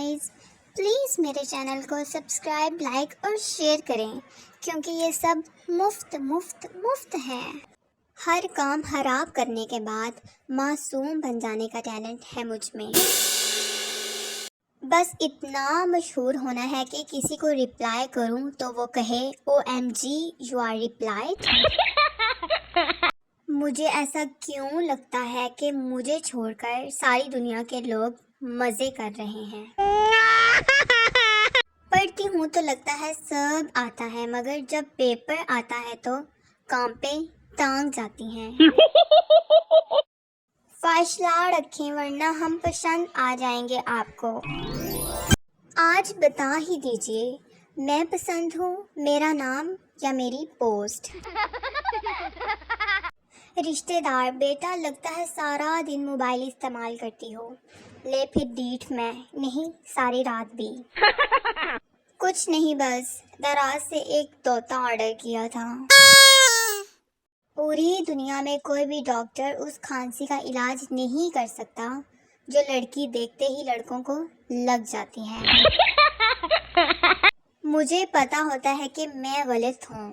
Guys, please मेरे channel को subscribe, like और शेयर करें क्योंकि ये सब मुफ्त है। हर काम खराब करने के बाद मासूम बन जाने का टैलेंट है मुझ में। बस इतना मशहूर होना है कि किसी को रिप्लाई करूं तो वो कहे OMG यू आर रिप्लाइड। मुझे ऐसा क्यों लगता है कि मुझे छोड़कर सारी दुनिया के लोग मज़े कर रहे हैं। पढ़ती हूँ तो लगता है सब आता है, मगर जब पेपर आता है तो काम पे टांग जाती हैं। फैसला रखें वरना हम पसंद आ जाएंगे आपको। आज बता ही दीजिए, मैं पसंद हूँ, मेरा नाम या मेरी पोस्ट। रिश्तेदार, बेटा लगता है सारा दिन मोबाइल इस्तेमाल करती हो। ले फिर डीठ मैं नहीं, सारी रात भी। कुछ नहीं, बस दराज से एक तोता ऑर्डर किया था। पूरी दुनिया में कोई भी डॉक्टर उस खांसी का इलाज नहीं कर सकता जो लड़की देखते ही लड़कों को लग जाती है। मुझे पता होता है कि मैं गलत हूँ,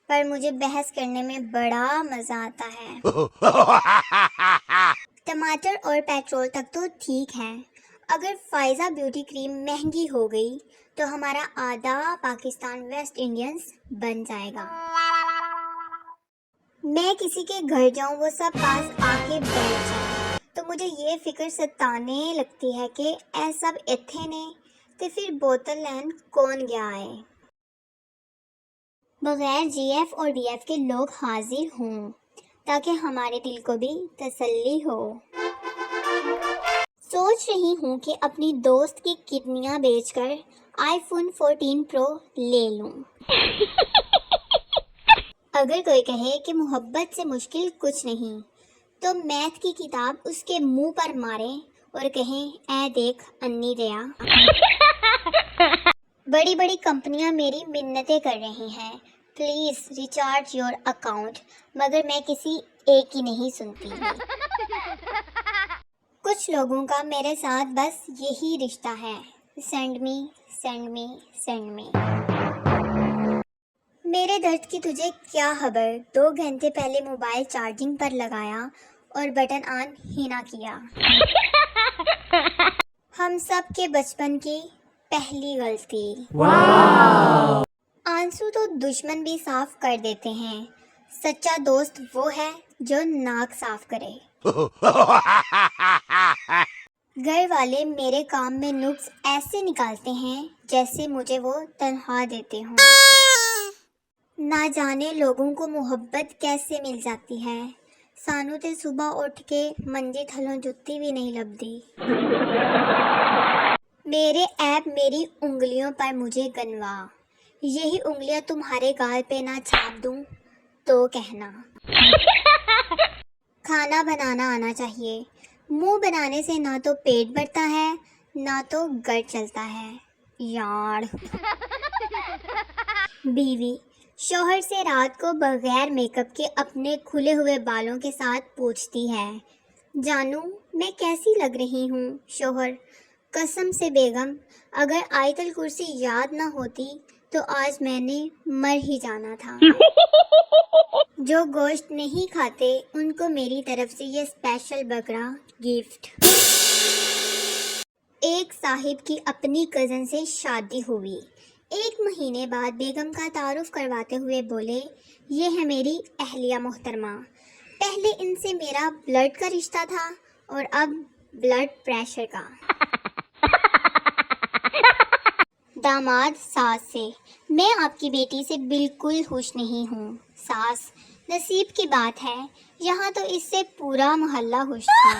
पर मुझे बहस करने में बड़ा मजा आता है। टमाटर और पेट्रोल तक तो ठीक है, अगर फायजा ब्यूटी क्रीम महंगी हो गई तो हमारा आधा पाकिस्तान वेस्ट इंडियंस बन जाएगा। मैं किसी के घर जाऊं, वो सब पास आके बैठ जाए तो मुझे ये फिक्र सताने लगती है कि ऐ सब इत्थे ने ते फिर बोतल लैन कौन गया है। बगैर GF और DF के लोग हाजिर हों ताकि हमारे दिल को भी तसल्ली हो। सोच रही हूँ कि अपनी दोस्त की किडनियाँ बेचकर iPhone 14 Pro ले लूँ। अगर कोई कहे कि मोहब्बत से मुश्किल कुछ नहीं तो मैथ की किताब उसके मुंह पर मारे और कहें ऐ देख अन्नी दया। बड़ी बड़ी कंपनियां मेरी मिन्नतें कर रही हैं, प्लीज रिचार्ज योर अकाउंट, मगर मैं किसी एक की नहीं सुनती। कुछ लोगों का मेरे साथ बस यही रिश्ता है, send me send me send me. मेरे दर्द की तुझे क्या खबर, 2 घंटे पहले मोबाइल चार्जिंग पर लगाया और बटन ऑन ही ना किया। हम सब के बचपन की पहली गलती। वाव! आंसू तो दुश्मन भी साफ कर देते हैं, सच्चा दोस्त वो है जो नाक साफ करे। घर वाले मेरे काम में नुक्स ऐसे निकालते हैं जैसे मुझे वो तनख्वाह देते हों। ना जाने लोगों को मोहब्बत कैसे मिल जाती है, सानू ते सुबह उठ के मंजे थलों जुत्ती भी नहीं लभदी। मेरे ऐप मेरी उंगलियों पर मुझे गनवा, यही उंगलियां तुम्हारे गाल पे ना छाप दूं तो कहना। खाना बनाना आना चाहिए, मुंह बनाने से ना तो पेट भरता है ना तो गट चलता है यार। बीवी शौहर से रात को बगैर मेकअप के अपने खुले हुए बालों के साथ पूछती है, जानू मैं कैसी लग रही हूँ। शौहर, कसम से बेगम, अगर आयतल कुर्सी याद ना होती तो आज मैंने मर ही जाना था। जो गोश्त नहीं खाते उनको मेरी तरफ से ये स्पेशल बकरा गिफ्ट। एक साहिब की अपनी कज़न से शादी हुई, 1 महीने बाद बेगम का तारुफ करवाते हुए बोले, ये है मेरी अहलिया मोहतरमा, पहले इनसे मेरा ब्लड का रिश्ता था और अब ब्लड प्रेशर का। दामाद सास से, मैं आपकी बेटी से बिल्कुल खुश नहीं हूँ। सास, नसीब की बात है, यहाँ तो इससे पूरा मोहल्ला खुश था।